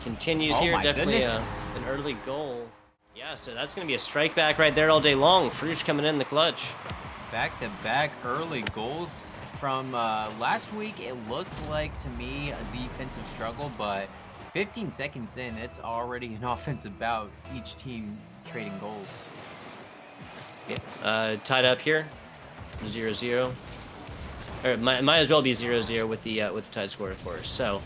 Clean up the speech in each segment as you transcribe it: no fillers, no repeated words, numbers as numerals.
continues Oh here. my Definitely goodness. an early goal. Yeah, so that's going to be a strike back right there all day long. Frush coming in the clutch. Back-to-back early goals from last week. It looks like to me a defensive struggle, but 15 seconds in, it's already an offensive bout. Each team trading goals. Tied up here, 0-0. Or might as well be 0-0 with the tied score, of course. So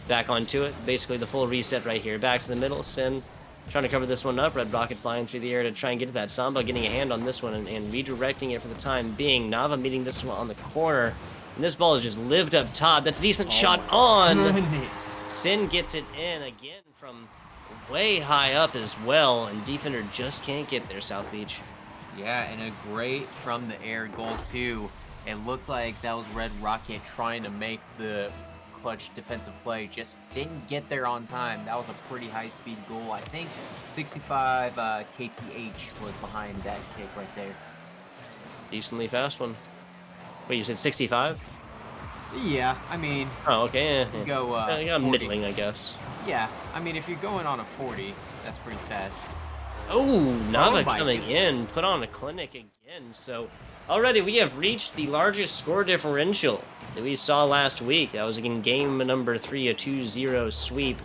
back onto it. Basically the full reset right here. Back to the middle. Sin trying to cover this one up. Red Rocket flying through the air to try and get to that. Samba getting a hand on this one and redirecting it for the time being. Nava meeting this one on the corner. And this ball is just lived up top. That's a decent shot on. Goodness. Sin gets it in again from way high up as well. And defender just can't get there, South Beach. Yeah, and a great from the air goal too. It looked like that was Red Rocket trying to make the clutch defensive play, just didn't get there on time. That was a pretty high-speed goal. I think 65 kph was behind that kick right there. Decently fast one. Wait, you said 65? Yeah, I mean, Oh, okay. Yeah. go Yeah, 40. middling, I guess. Yeah, I mean, if you're going on a 40, that's pretty fast. Oh, Nava my coming goodness. in, put on a clinic again. So already we have reached the largest score differential that we saw last week. That was in game number 3, a 2-0 sweep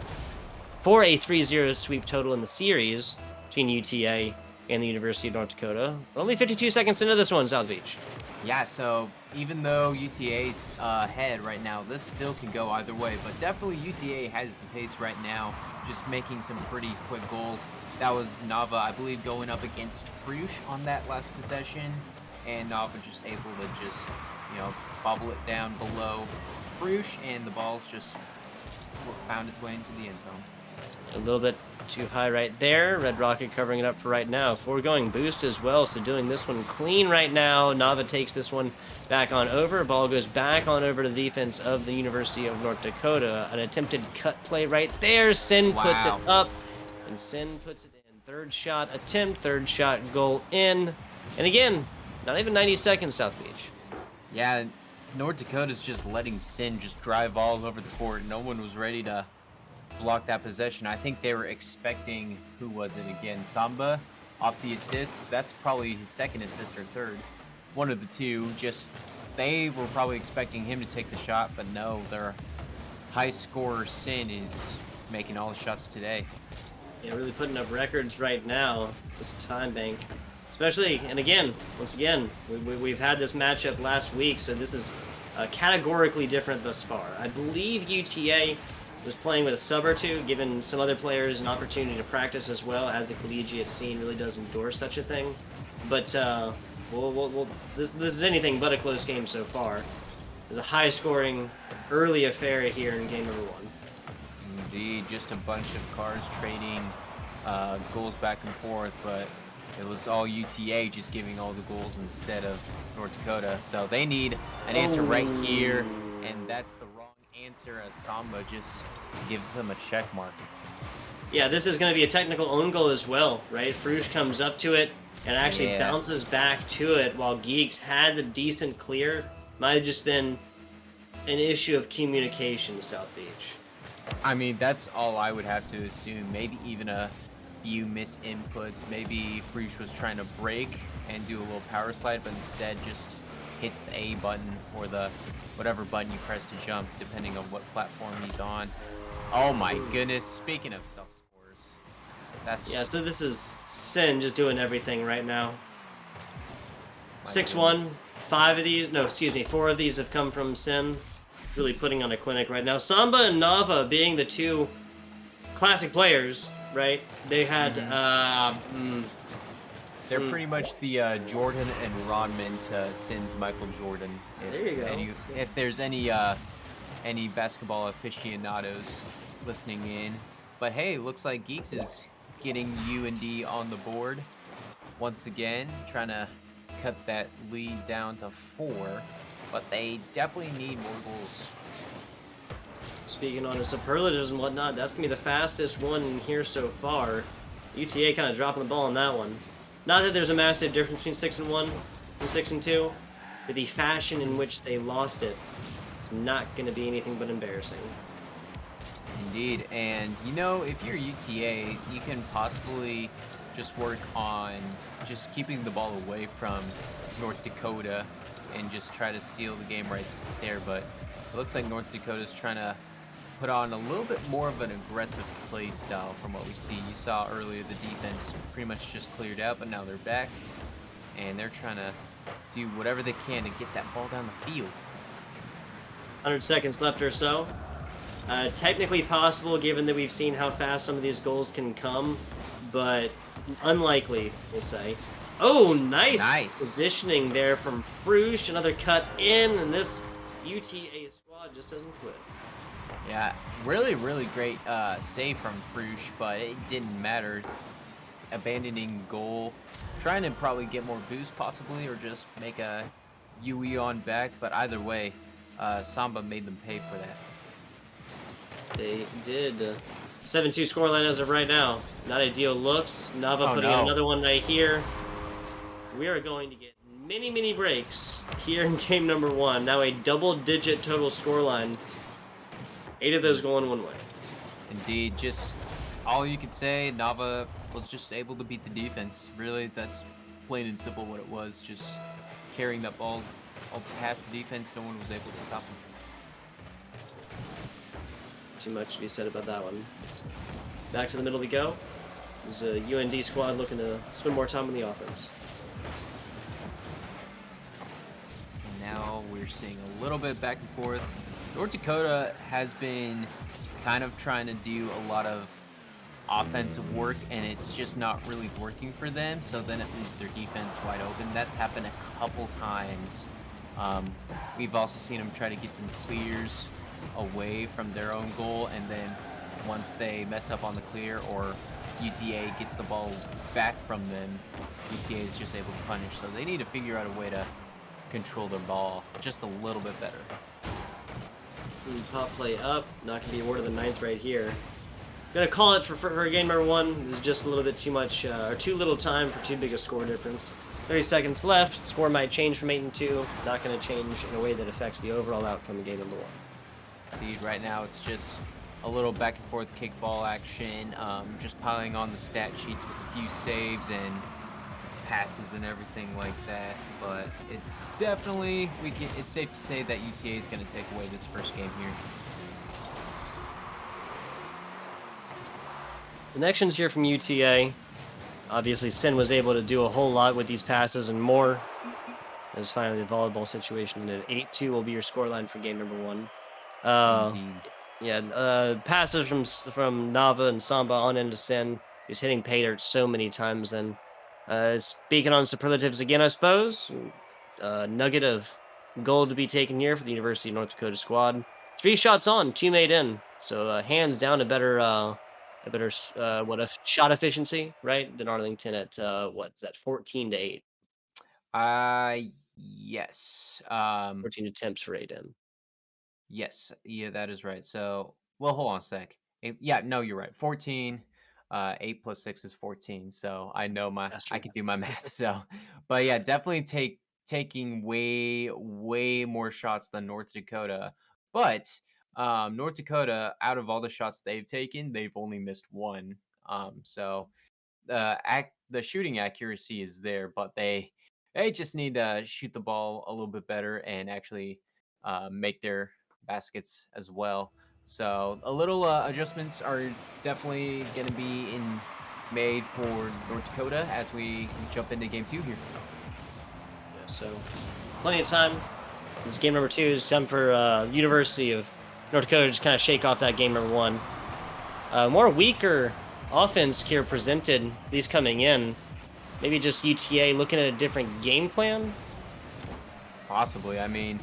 for a 3-0 sweep total in the series between UTA and the University of North Dakota. Only 52 seconds into this one, South Beach. Yeah, so even though UTA's ahead right now, this still can go either way, but definitely UTA has the pace right now, just making some pretty quick goals. That was Nava, I believe, going up against Frush on that last possession, and Nava just able to just, bobble it down below Frush, and the ball's just found its way into the end zone. A little bit too high right there. Red Rocket covering it up for right now. Foregoing boost as well, so doing this one clean right now. Nava takes this one back on over. Ball goes back on over to the defense of the University of North Dakota. An attempted cut play right there. Sin puts it up, and Sin puts it in. Third shot attempt, third shot goal in. And again, not even 90 seconds, South Beach. Yeah, North Dakota's just letting Sin just drive all over the court. No one was ready to block that possession. I think they were expecting, who was it again? Samba off the assist. That's probably his second assist or third. One of the two. Just, they were probably expecting him to take the shot, but no, their high scorer Sin is making all the shots today. Yeah, really putting up records right now, this time bank. Especially, and again, once again, we've had this matchup last week, so this is categorically different thus far. I believe UTA was playing with a sub or two, giving some other players an opportunity to practice as well, as the collegiate scene really does endorse such a thing. But this is anything but a close game so far. There's a high-scoring early affair here in game number 1. Indeed, just a bunch of cars trading goals back and forth, but it was all UTA just giving all the goals instead of North Dakota. So they need an answer right here, and that's the wrong answer as Samba just gives them a check mark. Yeah, this is going to be a technical own goal as well, right? Frush comes up to it and actually bounces back to it while Geeks had the decent clear. Might have just been an issue of communication, South Beach. I mean, that's all I would have to assume. Maybe even a few misinputs. Maybe Frush was trying to break and do a little power slide, but instead just hits the A button or the whatever button you press to jump, depending on what platform he's on. Oh my goodness! Speaking of self-scores, that's So this is Sin just doing everything right now. 6-1. 4 of these have come from Sin. Really putting on a clinic right now. Samba and Nava being the two classic players, right? They had they're pretty much the Jordan and Rodman to Sin's Michael Jordan. There you go. If there's any basketball aficionados listening in, but hey, looks like Geeks is getting UND on the board once again, trying to cut that lead down to 4, but they definitely need more goals. Speaking on the superlatives and whatnot, that's going to be the fastest one here so far. UTA kind of dropping the ball on that one. Not that there's a massive difference between 6-1 and 6-2, but the fashion in which they lost it is not going to be anything but embarrassing. Indeed, and you know, if you're UTA, you can possibly just work on just keeping the ball away from North Dakota and just try to seal the game right there. But it looks like North Dakota's trying to put on a little bit more of an aggressive play style from what we see. You saw earlier the defense pretty much just cleared out, but now they're back and they're trying to do whatever they can to get that ball down the field. 100 seconds left or so. Technically possible, given that we've seen how fast some of these goals can come, but unlikely, we'll say. Oh, nice positioning there from Frush. Another cut in, and this UTA squad just doesn't quit. Yeah, really, really great save from Frush, but it didn't matter. Abandoning goal, trying to probably get more boost possibly, or just make a UE on back, but either way, Samba made them pay for that. They did. 7-2 scoreline as of right now. Not ideal looks. Nava putting in another one right here. We are going to get many breaks here in game number 1. Now a double-digit total scoreline. 8 of those going one way. Indeed, just all you could say, Nava was just able to beat the defense. Really, that's plain and simple what it was. Just carrying that ball all past the defense. No one was able to stop him. Too much to be said about that one. Back to the middle we go. There's a UND squad looking to spend more time on the offense. And now we're seeing a little bit back and forth. North Dakota has been kind of trying to do a lot of offensive work, and it's just not really working for them, so then it leaves their defense wide open. That's happened a couple times. We've also seen them try to get some clears away from their own goal, and then once they mess up on the clear or UTA gets the ball back from them, UTA is just able to punish. So they need to figure out a way to control their ball just a little bit better. Pop play up, not going to be awarded the 9th right here. Gonna call it for game number 1. There's just a little bit too much, or too little time for too big a score difference. 30 seconds left. Score might change from 8-2. Not going to change in a way that affects the overall outcome of game number 1. Indeed, right now it's just a little back and forth kickball action, just piling on the stat sheets with a few saves and passes and everything like that. But it's definitely, it's safe to say that UTA is going to take away this first game here. Connections here from UTA. Obviously, Sin was able to do a whole lot with these passes and more. As finally the volleyball situation, and an 8-2 will be your scoreline for game number 1. Passes from Nava and Samba on into Sin. He's hitting pay dirt so many times. And speaking on superlatives again, I suppose. Nugget of gold to be taken here for the University of North Dakota squad. 3 shots on, 2 made in. So hands down a better shot efficiency, right, than Arlington at 14-8. Yes. 14 attempts for 8 in. Yes, yeah, that is right. So, well, hold on a sec. Yeah, no, you're right. 14, 8 plus 6 is 14. So I know I can do my math. So, but yeah, definitely taking way more shots than North Dakota. But North Dakota, out of all the shots they've taken, they've only missed 1. So the shooting accuracy is there, but they just need to shoot the ball a little bit better and actually make their baskets as well. So a little adjustments are definitely going to be made for North Dakota as we jump into game 2 here. Yeah, so plenty of time. This is game number 2. It's time for University of North Dakota to just kind of shake off that game number 1. More weaker offense here presented, these coming in. Maybe just UTA looking at a different game plan? Possibly. I mean,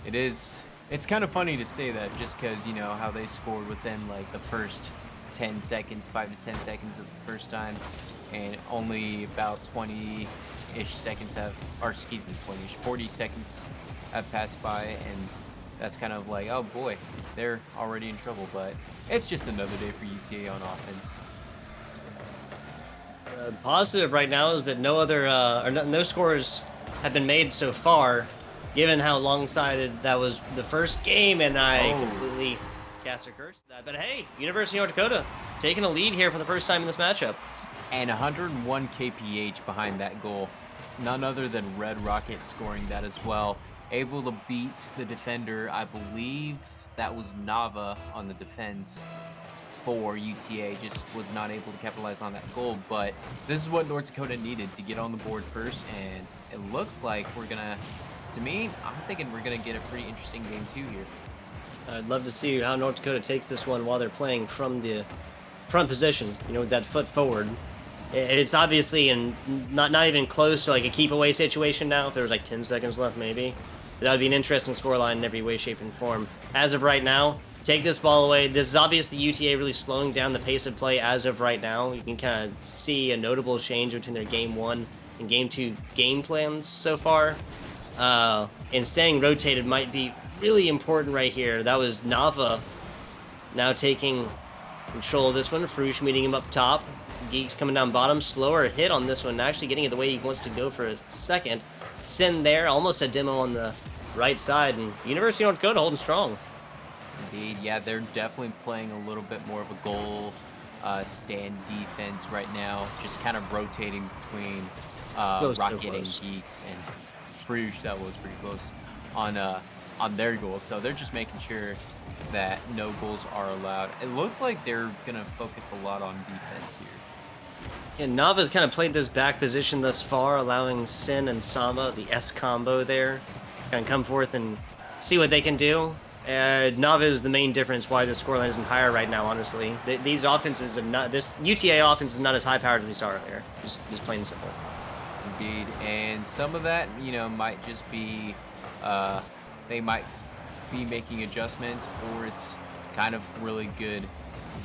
it's kind of funny to say that just because, you know, how they scored within like the first 10 seconds, 5 to 10 seconds of the first time, and only about 20-ish seconds 40 seconds have passed by, and that's kind of like, oh boy, they're already in trouble. But it's just another day for UTA on offense. Positive right now is that no scores have been made so far, given how long-sided that was the first game, and I completely sarcastic curse. But hey, University of North Dakota taking a lead here for the first time in this matchup. And 101 kph behind that goal. None other than Red Rocket scoring that as well. Able to beat the defender. I believe that was Nava on the defense for UTA. Just was not able to capitalize on that goal. But this is what North Dakota needed to get on the board first. And it looks like we're going to, I'm thinking we're going to get a pretty interesting game 2 here. I'd love to see how North Dakota takes this one while they're playing from the front position, with that foot forward. It's obviously not even close to like a keep away situation now. If there was like 10 seconds left, maybe. That would be an interesting scoreline in every way, shape, and form. As of right now, take this ball away. This is obviously UTA really slowing down the pace of play as of right now. You can kind of see a notable change between their Game 1 and Game 2 game plans so far. And staying rotated might be really important right here. That was Nava now taking control of this one. Frush meeting him up top. Geeks coming down bottom. Slower hit on this one. Actually getting it the way he wants to go for a second. Sin there. Almost a demo on the right side. And University of North Dakota holding strong. Indeed. Yeah, they're definitely playing a little bit more of a goal stand defense right now. Just kind of rotating between Rocket and Geeks and Frush. That was pretty close on their goals. So they're just making sure that no goals are allowed. It looks like they're going to focus a lot on defense here. And Nava's kind of played this back position thus far, allowing Sin and Samba, the S combo there, kind of come forth and see what they can do. Nava is the main difference why the scoreline isn't higher right now, honestly. These offenses are not, this UTA offense is not as high powered as we saw earlier. Just plain and simple. Indeed. And some of that, might just be, they might be making adjustments, or it's kind of really good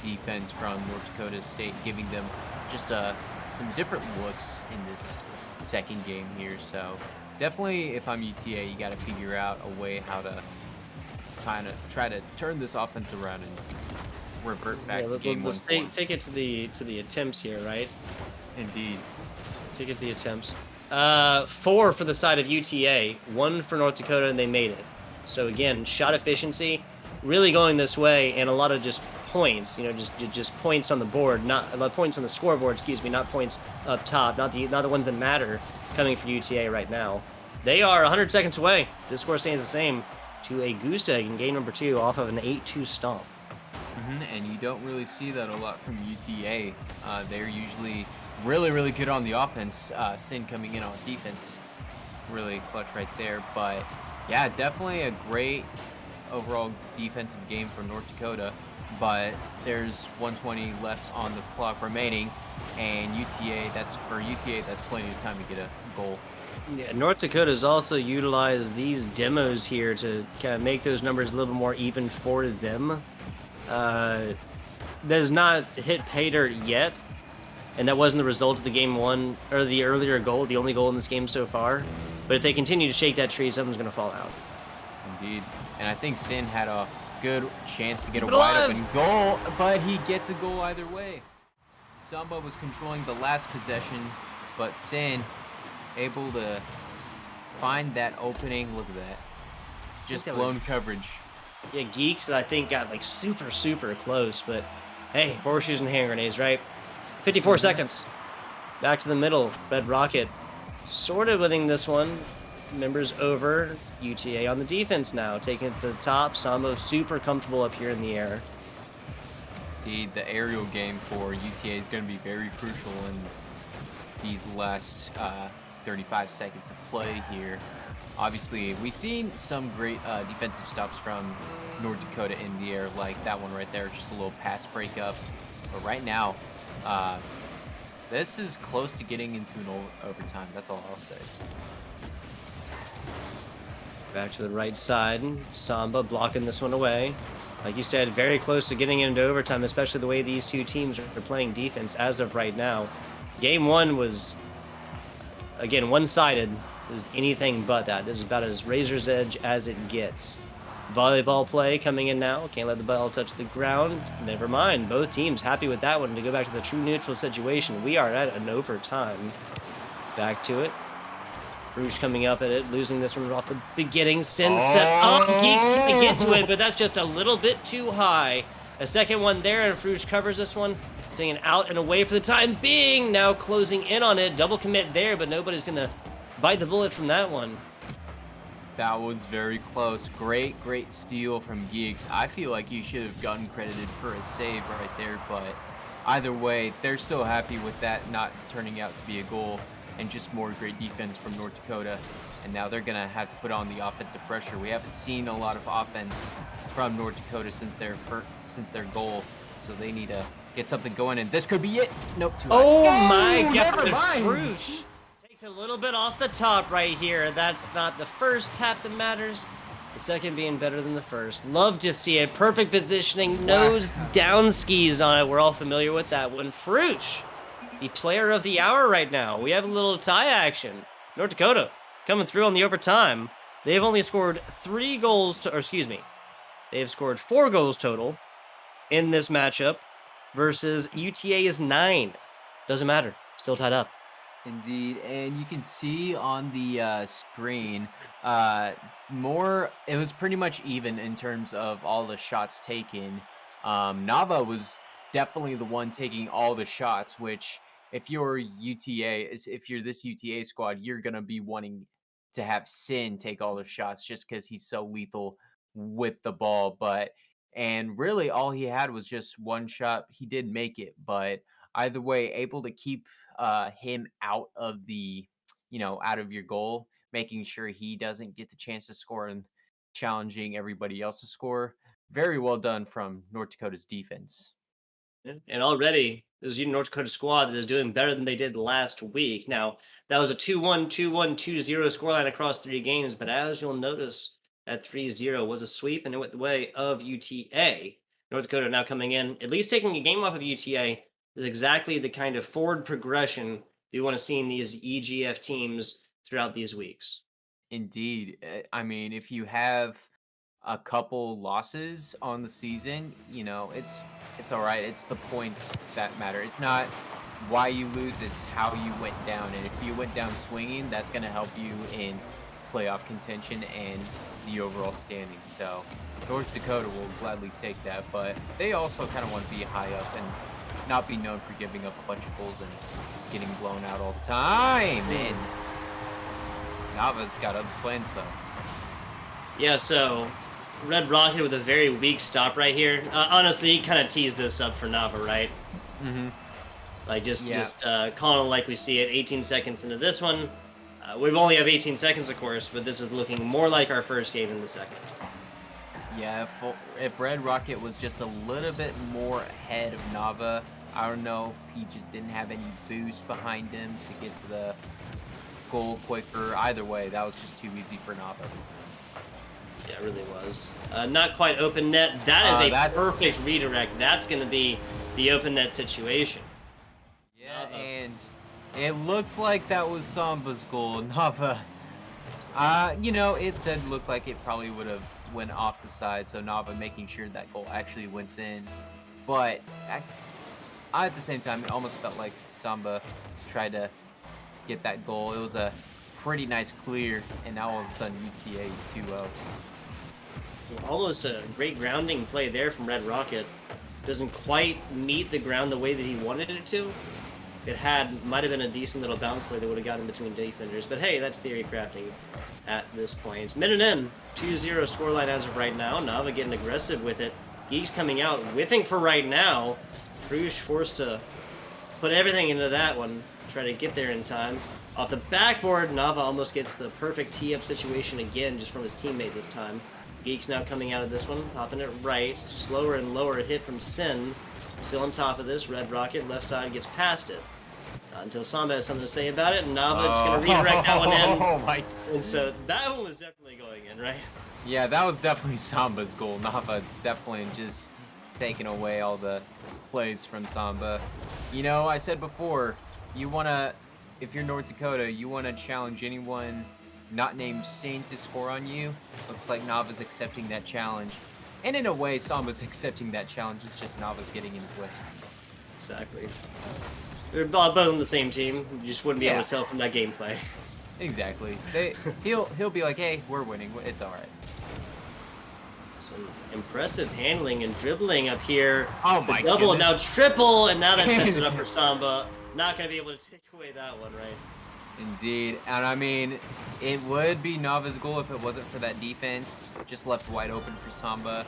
defense from North Dakota State, giving them just some different looks in this second game here. So definitely, if I'm UTA, you got to figure out a way how to try to turn this offense around and revert back to game 1. Take it to the attempts here, right? Indeed. Take it to the attempts. 4 for the side of UTA, 1 for North Dakota, and they made it. So again, shot efficiency really going this way, and a lot of just points, just points on the board, not a lot of points on the scoreboard, excuse me, not points up top, not the ones that matter coming for UTA right now. They are 100 seconds away. This score stays the same to a goose egg in game number 2 off of an 8-2 stomp. And you don't really see that a lot from UTA. They're usually really good on the offense. Sin coming in on defense, really clutch right there. But yeah, definitely a great overall defensive game for North Dakota. But there's 120 left on the clock remaining, and that's plenty of time to get a goal. Yeah, North Dakota's also utilized these demos here to kind of make those numbers a little more even for them. That has not hit pay dirt yet, and that wasn't the result of the game 1 or the earlier goal, the only goal in this game so far. But if they continue to shake that tree, something's going to fall out. Indeed. And I think Sin had a good chance to get a wide open goal, but he gets a goal either way. Samba was controlling the last possession, but Sin able to find that opening. Look at that. Just blown coverage. Yeah, Geeks, I think, got like super close, but hey, horseshoes and hand grenades, right? 54 seconds. Back to the middle. Red Rocket sort of winning this one. Members over. UTA on the defense now, taking it to the top. Samba super comfortable up here in the air. Indeed, the aerial game for UTA is going to be very crucial in these last 35 seconds of play here. Obviously, we've seen some great defensive stops from North Dakota in the air, like that one right there, just a little pass breakup. But right now, this is close to getting into an overtime. That's all I'll say. Back to the right side. Samba blocking this one away. Like you said, very close to getting into overtime, especially the way these two teams are playing defense as of right now. Game 1 was, again, one-sided. Is anything but that. This is about as razor's edge as it gets. Volleyball play coming in now. Can't let the ball touch the ground. Never mind. Both teams happy with that one to go back to the true neutral situation. We are at an overtime. Back to it. Rouge coming up at it, losing this one off the beginning. Sin set up. Geeks can't get to it, but that's just a little bit too high. A second one there, and Rouge covers this one. Staying out and away for the time being. Now closing in on it. Double commit there, but nobody's going to bite the bullet from that one. That was very close. Great steal from Geeks. I feel like you should have gotten credited for a save right there, but either way, they're still happy with that not turning out to be a goal and just more great defense from North Dakota. And now they're going to have to put on the offensive pressure. We haven't seen a lot of offense from North Dakota since their goal, so they need to get something going, and this could be it. Nope, too high. Oh my God, Rouge takes a little bit off the top right here. That's not the first tap that matters. The second being better than the first. Love to see it. Perfect positioning, nose down skis on it. We're all familiar with that one. Rouge, the player of the hour right now. We have a little tie action. North Dakota coming through on the overtime. They've only scored 3 goals, they have scored 4 goals total in this matchup versus UTA is 9. Doesn't matter. Still tied up. Indeed, and you can see on the screen, it was pretty much even in terms of all the shots taken. Nava was definitely the one taking all the shots, which if you're this UTA squad, you're going to be wanting to have Sin take all the shots just because he's so lethal with the ball. And really all he had was just one shot. He did make it, but either way, able to keep him out of out of your goal, making sure he doesn't get the chance to score and challenging everybody else to score. Very well done from North Dakota's defense. And already, there's a North Dakota squad that is doing better than they did last week. Now, that was a 2-1, 2-1, 2-0 scoreline across 3 games, but as you'll notice, that 3-0 was a sweep, and it went the way of UTA. North Dakota now coming in, at least taking a game off of UTA, is exactly the kind of forward progression you want to see in these EGF teams throughout these weeks. Indeed. I mean, if you have a couple losses on the season, it's all right. It's the points that matter. It's not why you lose, it's how you went down. And if you went down swinging, that's going to help you in playoff contention and the overall standing. So North Dakota will gladly take that, but they also kind of want to be high up and not be known for giving up a bunch of goals and getting blown out all the time. And Nava's got other plans, though. Yeah, so Red Rocket with a very weak stop right here. Honestly, he kind of teased this up for Nava, right? Mm-hmm. Like, just calling it like we see it. 18 seconds into this one. We only have 18 seconds, of course, but this is looking more like our first game in the second. Yeah, if Red Rocket was just a little bit more ahead of Nava, I don't know if he just didn't have any boost behind him to get to the goal quicker. Either way, that was just too easy for Nava. Yeah, it really was. Not quite open net. That is a perfect redirect. That's going to be the open net situation. Yeah, and it looks like that was Samba's goal. Nava, it did look like it probably would have went off the side, so Nava making sure that goal actually went in. But at the same time, it almost felt like Samba tried to get that goal. It was a pretty nice clear, and now all of a sudden UTA is 2-0. Almost a great grounding play there from Red Rocket. Doesn't quite meet the ground the way that he wanted it to. It might have been a decent little bounce play that would have gotten between defenders, but hey, that's theory crafting at this point. Minute in, 2-0 scoreline as of right now. Nava getting aggressive with it. Geeks coming out, whiffing for right now. Rouge forced to put everything into that one, try to get there in time. Off the backboard, Nava almost gets the perfect tee-up situation again, just from his teammate this time. Geeks now coming out of this one, popping it right. Slower and lower hit from Sin. Still on top of this. Red Rocket, left side, gets past it. Until Samba has something to say about it, and Nava just going to redirect that one in. Oh my! And so that one was definitely going in, right? Yeah, that was definitely Samba's goal. Nava definitely just taking away all the plays from Samba. I said before, if you're North Dakota, you want to challenge anyone not named Sin to score on you. Looks like Nava's accepting that challenge. And in a way, Samba's accepting that challenge. It's just Nava's getting in his way. Exactly. They're both on the same team. You just wouldn't be able to tell from that gameplay. Exactly. He'll be like, hey, we're winning. It's all right. Some impressive handling and dribbling up here. Oh The my double, now goodness. triple, and now that sets it up for Samba. Not going to be able to take away that one, right? Indeed. And I mean, it would be Nava's goal if it wasn't for that defense. Just left wide open for Samba.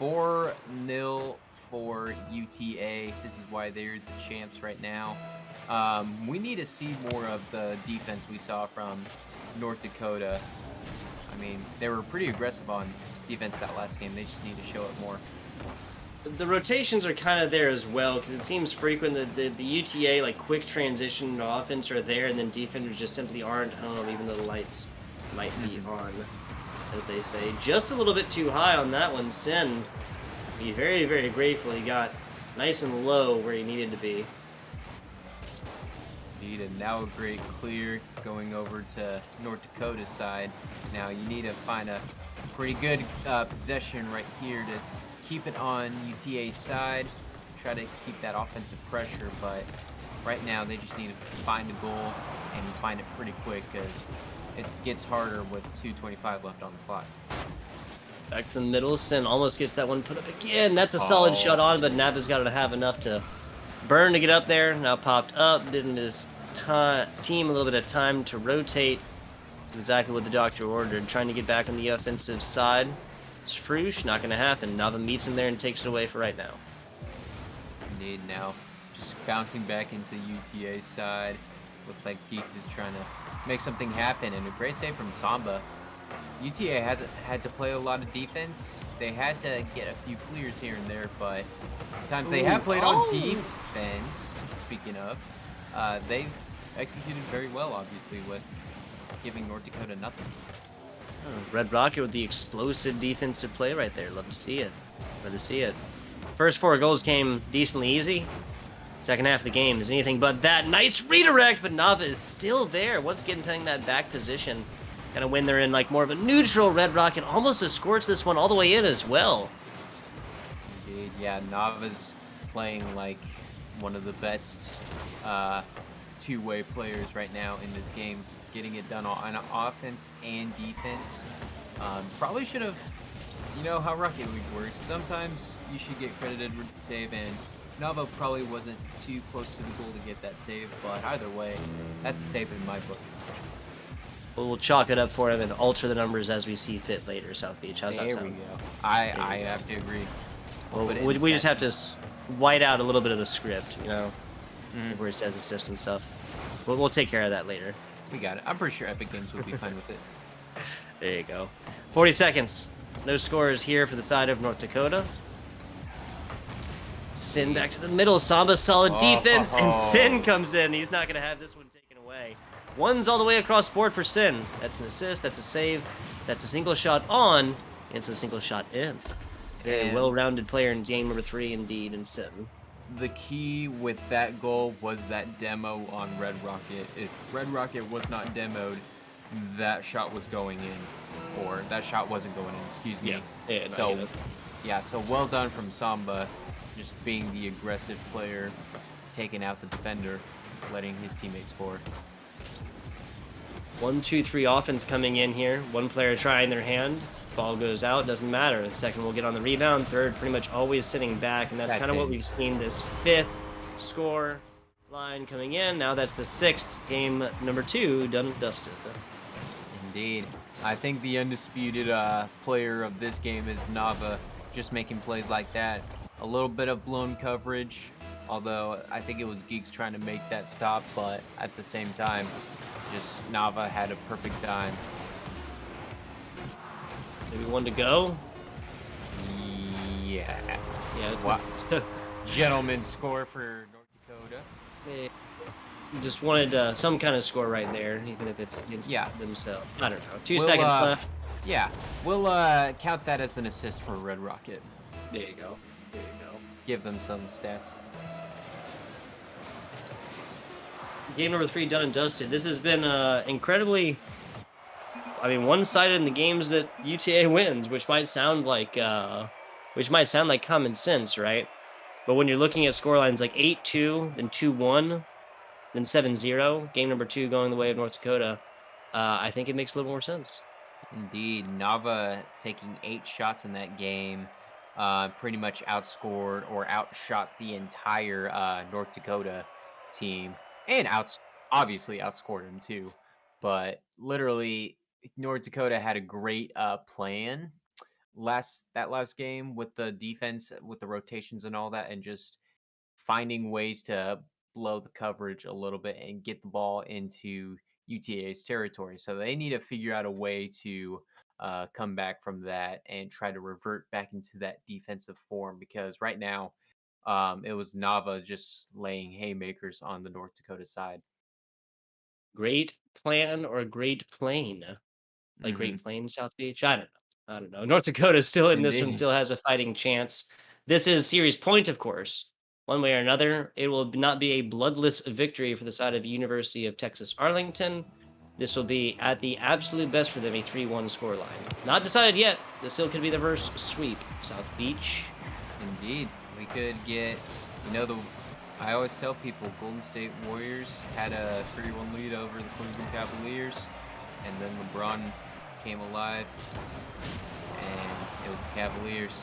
4-0 for UTA. This is why they're the champs right now. We need to see more of the defense we saw from North Dakota. I mean, they were pretty aggressive on defense that last game. They just need to show it more. The rotations are kind of there as well, because it seems frequent that the UTA, like, quick transition to offense are there, and then defenders just simply aren't home, even though the lights might be on, as they say. Just a little bit too high on that one. Sin, be very, very grateful he got nice and low where he needed to be. Indeed, and now a great clear going over to North Dakota's side. Now you need to find a pretty good possession right here to keep it on UTA's side, try to keep that offensive pressure, but right now they just need to find a goal and find it pretty quick because it gets harder with 2:25 left on the clock. Back to the middle, Sin almost gets that one put up again. That's a solid shot on, but Nava's got to have enough to burn to get up there. Now popped up, didn't his team a little bit of time to rotate. Exactly what the doctor ordered, trying to get back on the offensive side. Froosh, not going to happen. Nava meets him there and takes it away for right now. Indeed, now just bouncing back into UTA's side. Looks like Geeks is trying to make something happen, and a great save from Samba. UTA hasn't had to play a lot of defense. They had to get a few clears here and there, but the times they have played on defense, speaking of, they've executed very well, obviously, with giving North Dakota nothing. Red Rocket with the explosive defensive play right there. Love to see it. Love to see it. First 4 goals came decently easy. Second half of the game is anything but that. Nice redirect, but Nava is still there. Once again, playing that back position. Kind of when they're in like more of a neutral, Red Rocket almost escorts this one all the way in as well. Indeed, yeah. Nava's playing like one of the best two-way players right now in this game. Getting it done on offense and defense. Probably should have, you know how Rocket League works. Sometimes you should get credited with the save, and Nava probably wasn't too close to the goal to get that save, but either way, that's a save in my book. We'll chalk it up for him and alter the numbers as we see fit later, South Beach. How's that sound? There we go. I have to agree. Well, we just have to white out a little bit of the script, you know, where it says assists and stuff. We'll take care of that later. We got it. I'm pretty sure Epic Games will be fine with it. There you go. 40 seconds. No scores here for the side of North Dakota. Sin back to the middle. Samba solid defense, and Sin comes in. He's not going to have this one taken away. One's all the way across board for Sin. That's an assist. That's a save. That's a single shot on. It's a single shot in. Very well-rounded player in game number 3, indeed, in Sin. The key with that goal was that demo on Red Rocket. If Red Rocket was not demoed, that shot was going in. Or that shot wasn't going in, excuse me. Yeah, so well done from Samba, just being the aggressive player, taking out the defender, letting his teammates score. 1, 2, 3 offense coming in here. One player trying their hand. Ball goes out, doesn't matter. The second will get on the rebound. Third, pretty much always sitting back, and that's kind of what we've seen this 5th score line coming in. Now that's the 6th, game number 2 done and dusted. Indeed. I think the undisputed player of this game is Nava, just making plays like that. A little bit of blown coverage, although I think it was Geeks trying to make that stop, but at the same time, just Nava had a perfect time. Maybe one to go? Yeah. Yeah. Wow. Gentleman's score for North Dakota. They just wanted some kind of score right there, even if it's against themselves. I don't know. 2 seconds left. Yeah. We'll count that as an assist for Red Rocket. There you go. There you go. Give them some stats. Game number 3 done and dusted. This has been incredibly, I mean, one-sided in the games that UTA wins, which might sound like common sense, right? But when you're looking at scorelines like 8-2, then 2-1, then 7-0, game number 2 going the way of North Dakota, I think it makes a little more sense. Indeed, Nava taking 8 shots in that game, pretty much outscored or outshot the entire North Dakota team, and obviously outscored him too. But literally, North Dakota had a great plan last game with the defense, with the rotations and all that, and just finding ways to blow the coverage a little bit and get the ball into UTA's territory. So they need to figure out a way to come back from that and try to revert back into that defensive form because right now it was Nava just laying haymakers on the North Dakota side. Great plan or great plane? Like Hmm. Great Plains, South Beach? I don't know. I don't know. North Dakota still in this one, Indeed. still has a fighting chance. This is series point, of course. One way or another, it will not be a bloodless victory for the side of University of Texas Arlington. This will be at the absolute best for them, a 3-1 scoreline. Not decided yet. This still could be the reverse sweep. South Beach. Indeed. We could get, the I always tell people Golden State Warriors had a 3-1 lead over the Cleveland Cavaliers, and then LeBron came alive, and it was the Cavaliers.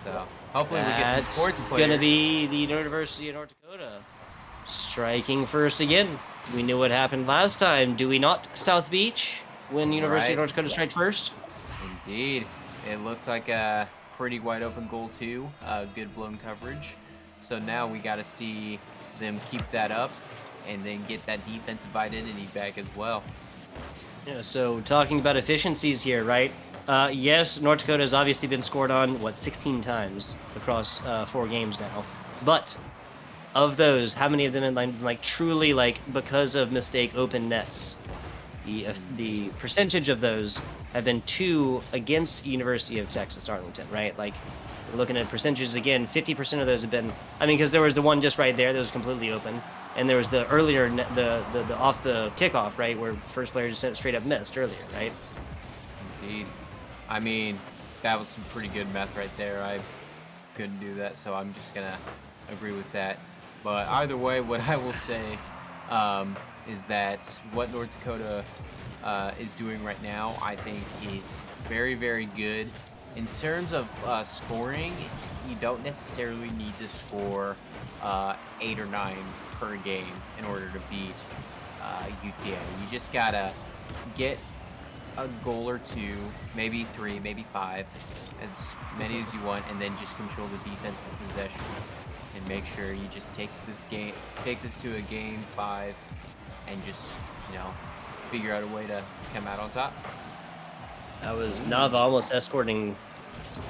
So hopefully we get some That's sports gonna players. be the University of North Dakota striking first again. We knew what happened last time, do we not, South Beach? When University of Right. North Dakota strike first? Indeed. It looks like a pretty wide open goal too. Good blown coverage. So now we got to see them keep that up and then get that defensive identity back as well. Yeah, so talking about efficiencies here, right? Yes, North Dakota has obviously been scored on, 16 times across 4 games now. But of those, how many of them have like truly like because of mistake open nets? The Indeed. percentage of those have been 2 against University of Texas Arlington, right? Like we're looking at percentages again. 50% of those have been. I mean, because there was the one just right there that was completely open, and there was the earlier the off the kickoff, right, where first player just straight up missed earlier, right? Indeed. I mean, that was some pretty good math right there. I couldn't do that, so I'm just gonna agree with that. But either way, what I will say is that what North Dakota is doing right now, I think, is very, very good. In terms of scoring, you don't necessarily need to score 8 or 9 per game in order to beat UTA. You just gotta get a goal or two, maybe 3, maybe 5, as many as you want, and then just control the defensive possession and make sure you just take this to a game 5, and just figure out a way to come out on top. That was Nava Ooh. almost escorting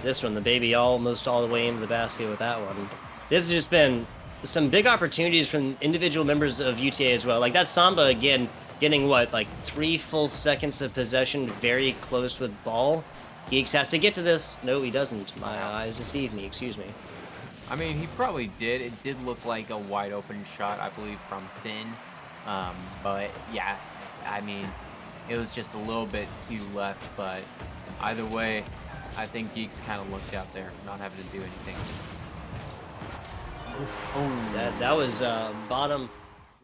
this one, the baby almost all the way into the basket with that one. This has just been some big opportunities from individual members of UTA as well. Like that Samba again, getting what, like 3 full seconds of possession, very close with ball. Geeks has to get to this. No, he doesn't. My eyes deceive me. Excuse me. I mean, he probably did. It did look like a wide open shot, I believe, from Sin. But yeah, I mean, it was just a little bit too left. But either way, I think Geeks kind of looked out there, not having to do anything. That Oh, was bottom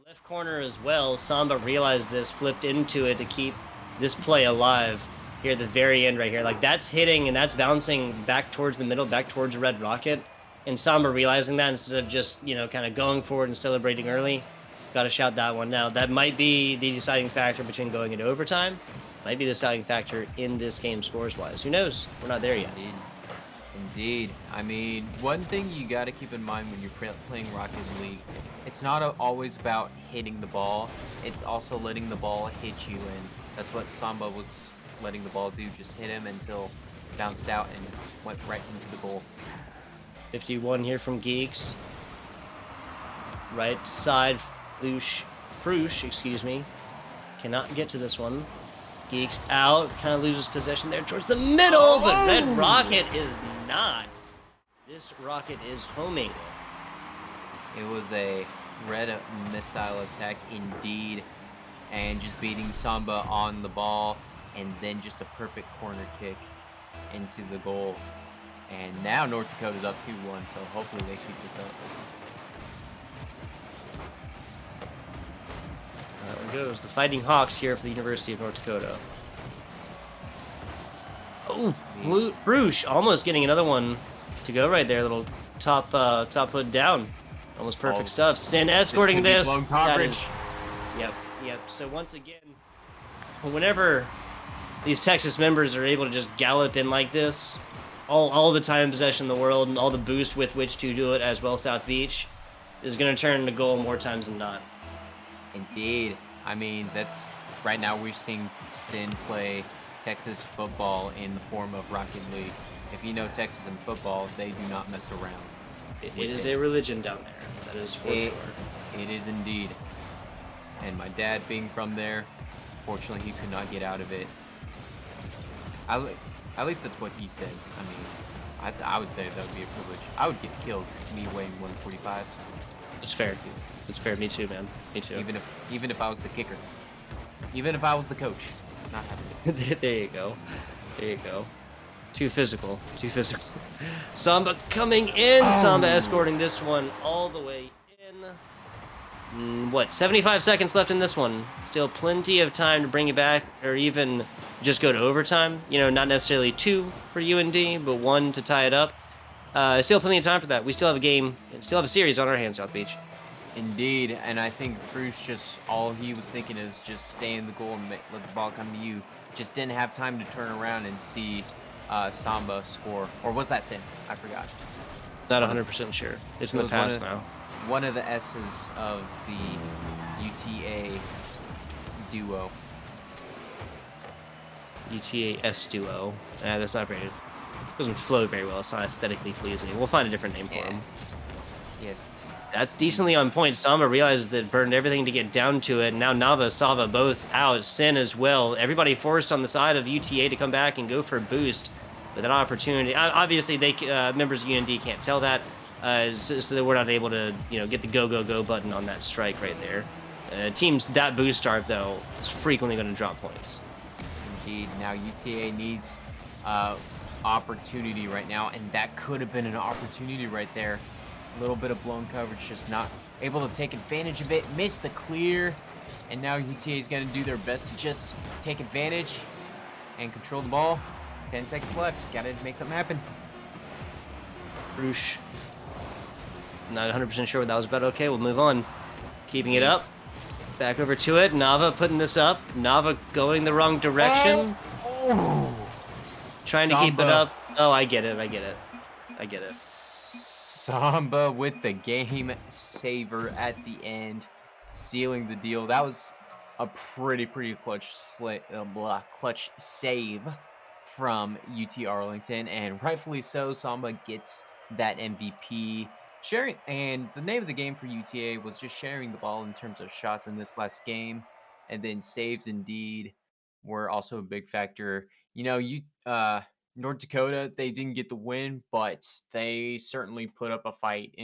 left corner as well. Samba realized this, flipped into it to keep this play alive here at the very end right here. Like that's hitting and that's bouncing back towards the middle, back towards Red Rocket. And Samba realizing that instead of just, kind of going forward and celebrating early, got to shout that one now. That might be the deciding factor between going into overtime. Might be the deciding factor in this game scores wise. Who knows? We're not there yet. indeed. Indeed. I mean, one thing you got to keep in mind when you're playing Rocket League, it's not always about hitting the ball. It's also letting the ball hit you, and that's what Samba was letting the ball do. Just hit him until it bounced out and went right into the goal. 51 here from Geeks. Right side, Froosh, excuse me. Cannot get to this one. Geeks out, kind of loses possession there towards the middle, but Red Rocket Oh! is not. This Rocket is homing. It was a red missile attack indeed, and just beating Samba on the ball, and then just a perfect corner kick into the goal. And now North Dakota's up 2-1, so hopefully they keep this up. goes. The Fighting Hawks here for the University of North Dakota. Oh, Bruce almost getting another one to go right there. Little top hood down. Almost perfect stuff. Sin escorting this. That is, yep. So once again, whenever these Texas members are able to just gallop in like this, all the time possession in the world and all the boost with which to do it as well, South Beach is going to turn into goal more times than not. Indeed. I mean, that's right now we're seeing Sin play Texas football in the form of Rocket League. If you know Texas in football, they do not mess around. It is a religion down there. That is for sure. It is indeed. And my dad being from there, fortunately, he could not get out of it. At least that's what he said. I mean, I would say that would be a privilege. I would get killed, me weighing 145. It's fair. It's fair. Me too, man. Me too. Even if I was the kicker. Even if I was the coach. Not having it. There you go. There you go. Too physical. Too physical. Samba coming in. Oh. Samba escorting this one all the way in. What, 75 seconds left in this one. Still plenty of time to bring it back, or even just go to overtime. You know, not necessarily 2 for UND, but 1 to tie it up. Still plenty of time for that. We still have a game, and still have a series on our hands, South Beach. Indeed, and I think Bruce just, all he was thinking is just stay in the goal and let the ball come to you. Just didn't have time to turn around and see Samba score. Or was that Sin? I forgot. Not 100% sure. It's in the past now. One of the S's of the UTA duo. UTA S duo. That's not very. Doesn't flow very well. It's not aesthetically pleasing. We'll find a different name for him. Yes. That's decently on point. Samba realizes that burned everything to get down to it. Now Nava, Sava both out. Sin as well. Everybody forced on the side of UTA to come back and go for a boost. With an opportunity. Obviously, they members of UND can't tell that. So that we're not able to, get the go button on that strike right there. Teams that boost starved, though, is frequently going to drop points. Indeed. Now UTA needs opportunity right now, and that could have been an opportunity right there. A little bit of blown coverage, just not able to take advantage of it. Missed the clear, and now UTA is going to do their best to just take advantage and control the ball. 10 seconds left. Got to make something happen. Roosh. Not 100% sure what that was about. Okay, we'll move on. Keeping it up. Back over to it. Nava putting this up. Nava going the wrong direction. Oh. Trying to keep it up. Oh, I get it. Samba with the game saver at the end, sealing the deal. That was a pretty clutch save from UT Arlington, and rightfully so. Samba gets that MVP. And the name of the game for UTA was just sharing the ball in terms of shots in this last game, and then saves indeed were also a big factor. North Dakota, they didn't get the win, but they certainly put up a fight in